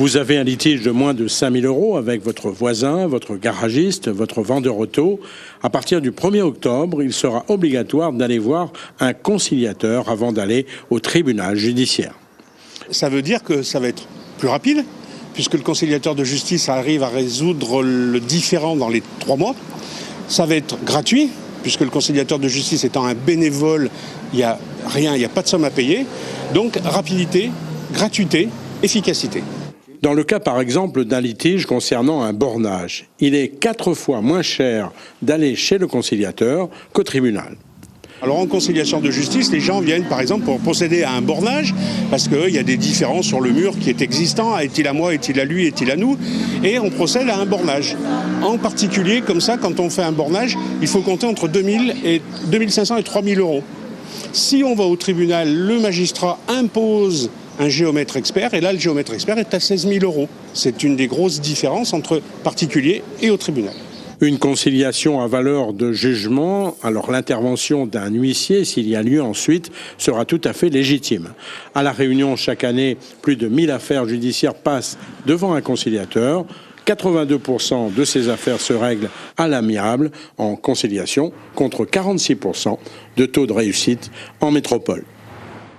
Vous avez un litige de moins de 5 000 € avec votre voisin, votre garagiste, votre vendeur auto. À partir du 1er octobre, il sera obligatoire d'aller voir un conciliateur avant d'aller au tribunal judiciaire. Ça veut dire que ça va être plus rapide, puisque le conciliateur de justice arrive à résoudre le différend dans les 3 mois. Ça va être gratuit, puisque le conciliateur de justice étant un bénévole, il n'y a rien, il n'y a pas de somme à payer. Donc rapidité, gratuité, efficacité. Dans le cas par exemple d'un litige concernant un bornage, il est 4 fois moins cher d'aller chez le conciliateur qu'au tribunal. Alors en conciliation de justice, les gens viennent par exemple pour procéder à un bornage parce qu'il y a des différences sur le mur qui est existant. Est-il à moi, est-il à lui, est-il à nous? Et on procède à un bornage. En particulier, comme ça, quand on fait un bornage, il faut compter entre 2500 et 3000 €. Si on va au tribunal, le magistrat impose un géomètre expert, et là le géomètre expert est à 16 000 €. C'est une des grosses différences entre particulier et au tribunal. Une conciliation à valeur de jugement, alors l'intervention d'un huissier, s'il y a lieu ensuite, sera tout à fait légitime. À La Réunion, chaque année, plus de 1000 affaires judiciaires passent devant un conciliateur. 82% de ces affaires se règlent à l'amiable en conciliation, contre 46% de taux de réussite en métropole.